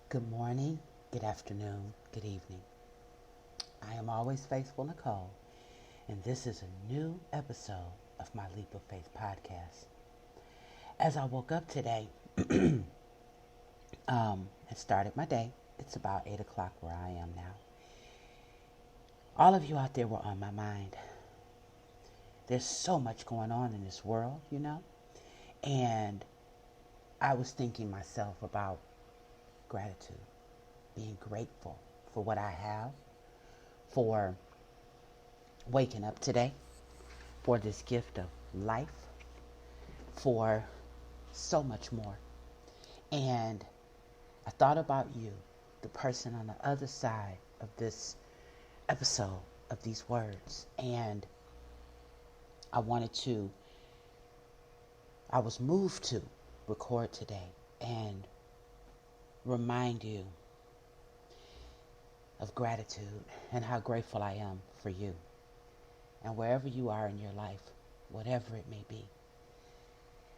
Good morning, good afternoon, good evening. I am Always Faithful Nicole, and this is a new episode of my Leap of Faith podcast. As I woke up today and started my day, it's about 8 o'clock where I am now. All of you out there were on my mind. There's so much going on in this world, and I was thinking myself about gratitude, being grateful for what I have, for waking up today, for this gift of life, for so much more. And I thought about you, the person on the other side of this episode of these words. And I was moved to record today and remind you of gratitude and how grateful I am for you. And wherever you are in your life, whatever it may be,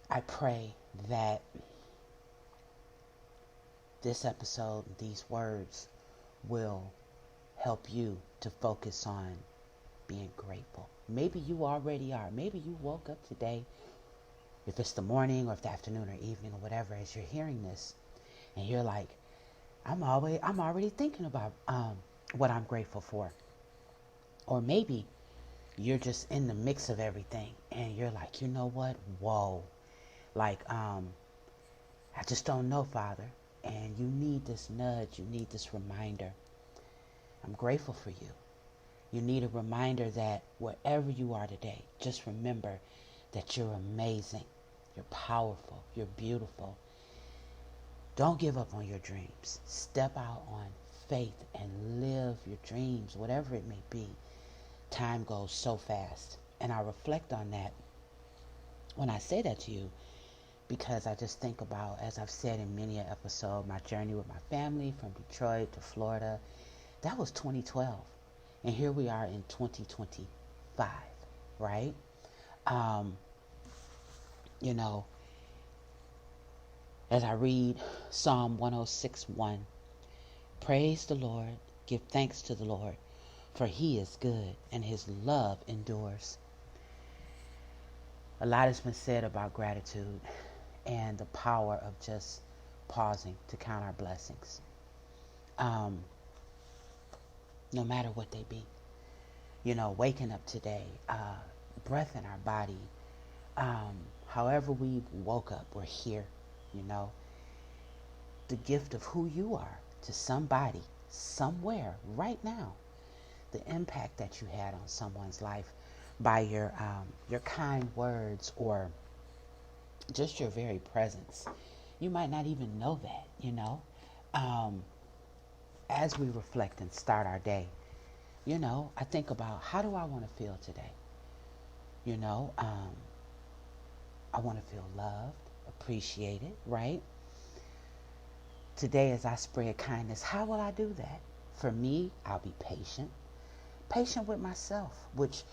I pray that this episode, these words, will help you to focus on being grateful. Maybe you already are. Maybe you woke up today, if it's the morning or if the afternoon or evening or whatever, as you're hearing this, and you're like, I'm already thinking about what I'm grateful for. Or maybe you're just in the mix of everything and you're like, you know what? Whoa. Like, I just don't know, Father. And you need this nudge. You need this reminder. I'm grateful for you. You need a reminder that wherever you are today, just remember that you're amazing. You're powerful. You're beautiful. Don't give up on your dreams. Step out on faith and live your dreams, whatever it may be. Time goes so fast. And I reflect on that when I say that to you, because I just think about, as I've said in many an episode, my journey with my family from Detroit to Florida. That was 2012. And here we are in 2025, right? As I read Psalm 106:1, praise the Lord, give thanks to the Lord, for he is good and his love endures. A lot has been said about gratitude and the power of just pausing to count our blessings. No matter what they be. Waking up today, breath in our body, however we woke up, we're here, the gift of who you are to somebody, somewhere, right now, the impact that you had on someone's life by your kind words or just your very presence. You might not even know that, as we reflect and start our day, I think about, how do I want to feel today? I want to feel loved, appreciated, right? Today, as I spread kindness, how will I do that? For me, I'll be patient with myself, which,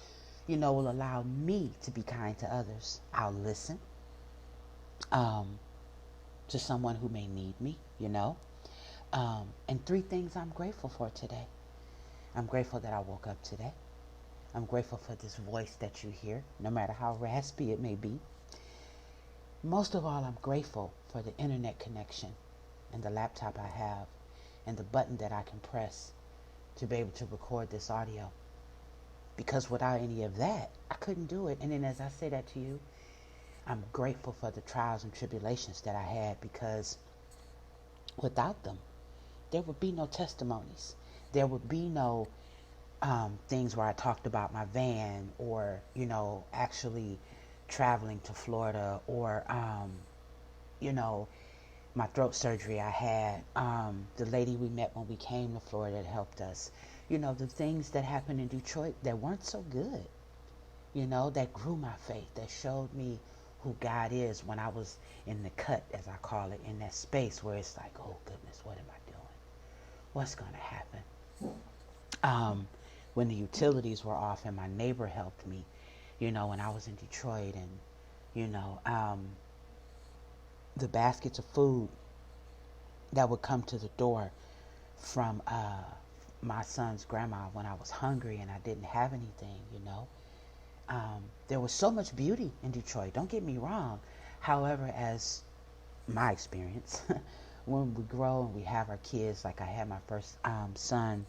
will allow me to be kind to others. I'll listen to someone who may need me, and 3 things I'm grateful for today. I'm grateful that I woke up today. I'm grateful for this voice that you hear, no matter how raspy it may be. Most of all, I'm grateful for the internet connection and the laptop I have and the button that I can press to be able to record this audio. Because without any of that, I couldn't do it. And then as I say that to you, I'm grateful for the trials and tribulations that I had, because without them, there would be no testimonies. There would be no things where I talked about my van or, actually traveling to Florida or, my throat surgery I had, the lady we met when we came to Florida that helped us, the things that happened in Detroit that weren't so good, that grew my faith, that showed me who God is when I was in the cut, as I call it, in that space where it's like, oh goodness, what am I doing? What's going to happen? When the utilities were off and my neighbor helped me, when I was in Detroit, and, the baskets of food that would come to the door from my son's grandma when I was hungry and I didn't have anything, you know. There was so much beauty in Detroit, don't get me wrong. However, as my experience, when we grow and we have our kids, like I had my first son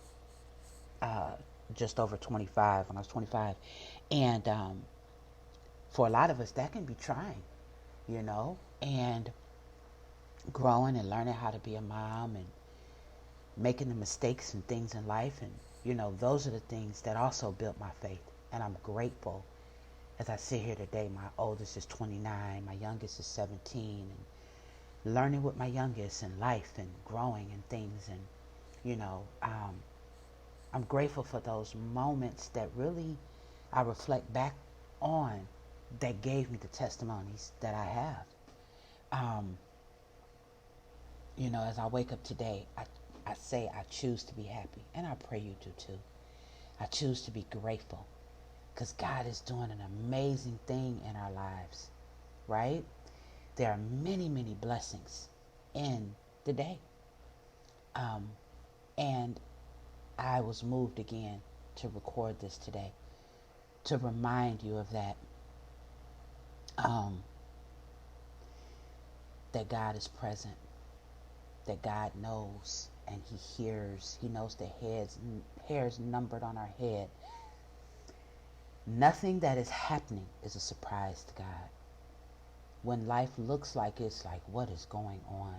just over 25, when I was 25. And for a lot of us, that can be trying, you know, and growing and learning how to be a mom and making the mistakes and things in life. And, you know, those are the things that also built my faith. And I'm grateful as I sit here today. My oldest is 29, my youngest is 17, and learning with my youngest and life and growing and things. And, you know, I'm grateful for those moments that really I reflect back on that gave me the testimonies that I have. You know, as I wake up today, I say I choose to be happy, and I pray you do too. I choose to be grateful because God is doing an amazing thing in our lives, right? There are many, many blessings in the day. And I was moved again to record this today to remind you of that. That God is present, that God knows and He hears. He knows the hairs numbered on our head. Nothing that is happening is a surprise to God. When life looks like it's like, what is going on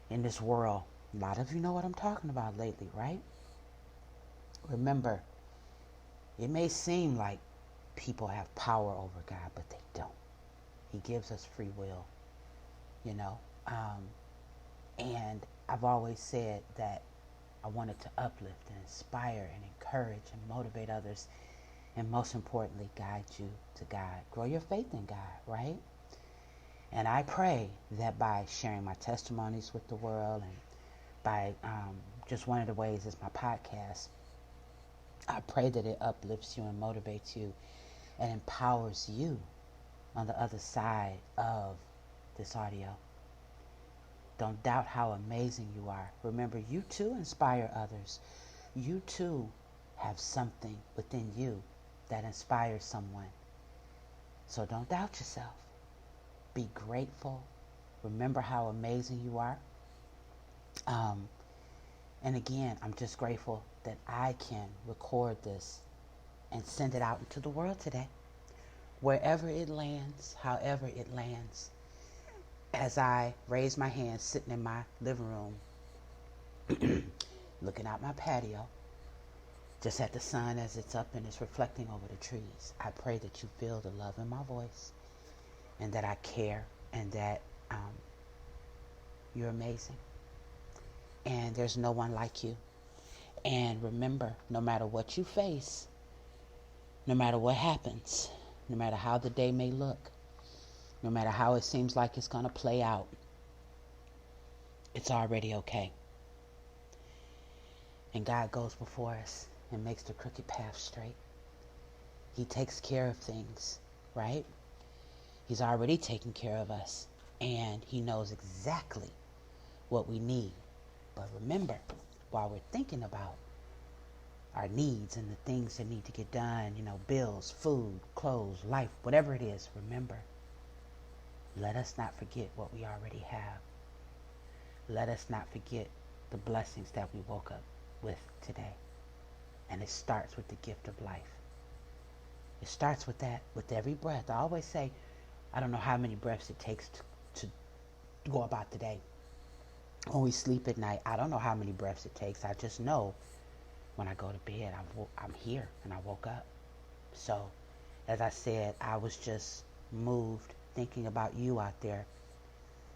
in this world? A lot of you know what I'm talking about lately, right? Remember, it may seem like people have power over God, but they don't. He gives us free will, you know. And I've always said that I wanted to uplift and inspire and encourage and motivate others, and most importantly, guide you to God. Grow your faith in God, right? And I pray that by sharing my testimonies with the world and by just one of the ways is my podcast, I pray that it uplifts you and motivates you and empowers you on the other side of this audio. Don't doubt how amazing you are. Remember, you too inspire others. You too have something within you that inspires someone. So don't doubt yourself. Be grateful. Remember how amazing you are. And again, I'm just grateful that I can record this and send it out into the world today. Wherever it lands, however it lands, as I raise my hand sitting in my living room, looking out my patio, just at the sun as it's up and it's reflecting over the trees, I pray that you feel the love in my voice and that I care and that you're amazing. And there's no one like you. And remember, no matter what you face, no matter what happens, no matter how the day may look, no matter how it seems like it's going to play out, it's already okay. And God goes before us and makes the crooked path straight. He takes care of things, right? He's already taken care of us. And He knows exactly what we need. But remember, while we're thinking about our needs and the things that need to get done, you know, bills, food, clothes, life, whatever it is, remember, let us not forget what we already have. Let us not forget the blessings that we woke up with today. And it starts with the gift of life. It starts with that, with every breath. I always say, I don't know how many breaths it takes to go about the day. When we sleep at night, I don't know how many breaths it takes. I just know when I go to bed, I'm here and I woke up. So, as I said, I was just moved thinking about you out there,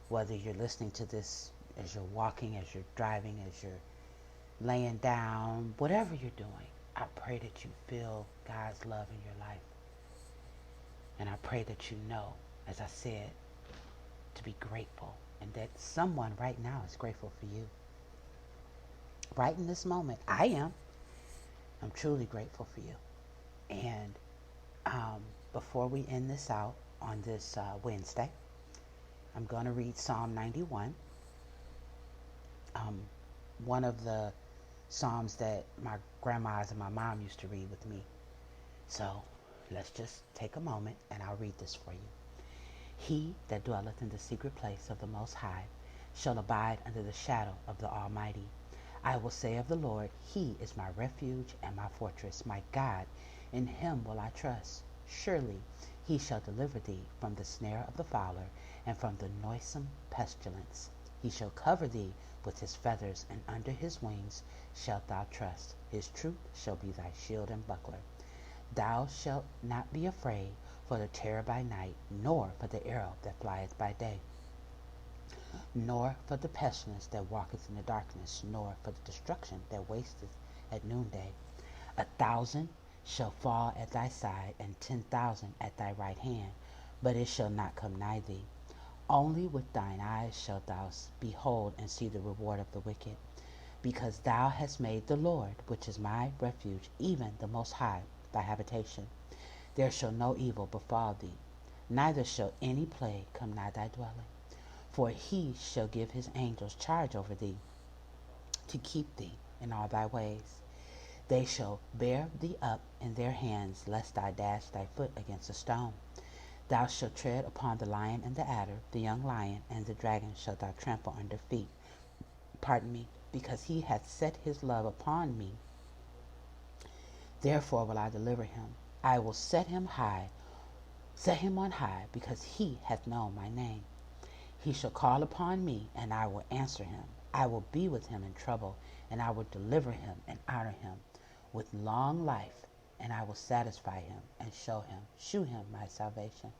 whether you're listening to this as you're walking, as you're driving, as you're laying down, whatever you're doing. I pray that you feel God's love in your life. And I pray that you know, as I said, to be grateful, and that someone right now is grateful for you. Right in this moment, I am. I'm truly grateful for you. And before we end this out on this Wednesday, I'm going to read Psalm 91. one of the Psalms that my grandmas and my mom used to read with me. So let's just take a moment and I'll read this for you. He that dwelleth in the secret place of the Most High shall abide under the shadow of the Almighty. I will say of the Lord, He is my refuge and my fortress, my God, in Him will I trust. Surely He shall deliver thee from the snare of the fowler and from the noisome pestilence. He shall cover thee with His feathers, and under His wings shalt thou trust. His truth shall be thy shield and buckler. Thou shalt not be afraid for the terror by night, nor for the arrow that flieth by day, nor for the pestilence that walketh in the darkness, nor for the destruction that wasteth at noonday. 1,000 shall fall at thy side, and 10,000 at thy right hand, but it shall not come nigh thee. Only with thine eyes shalt thou behold and see the reward of the wicked, because thou hast made the Lord, which is my refuge, even the Most High, thy habitation. There shall no evil befall thee, neither shall any plague come nigh thy dwelling. For He shall give His angels charge over thee, to keep thee in all thy ways. They shall bear thee up in their hands, lest thou dash thy foot against a stone. Thou shalt tread upon the lion and the adder, the young lion and the dragon shalt thou trample under feet. Because He hath set His love upon me, therefore will I deliver him. I will set him on high, because He hath known my name. He shall call upon me, and I will answer him. I will be with him in trouble, and I will deliver him and honor him. With long life, and I will satisfy him and shew him my salvation.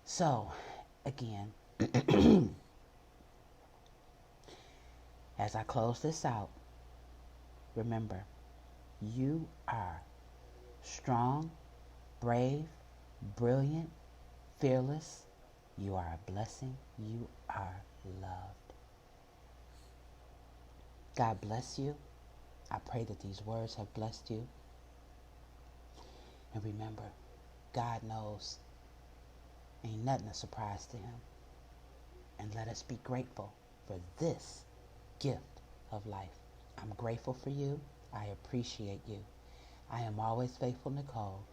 So, again, as I close this out, remember, you are strong, brave, brilliant, fearless. You are a blessing. You are loved. God bless you. I pray that these words have blessed you. And remember, God knows ain't nothing a surprise to Him. And let us be grateful for this gift of life. I'm grateful for you. I appreciate you. I am always faithful Nicole,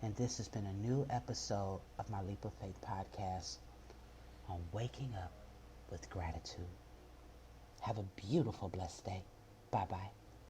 and this has been a new episode of my Leap of Faith podcast on waking up with gratitude. Have a beautiful, blessed day. Bye-bye.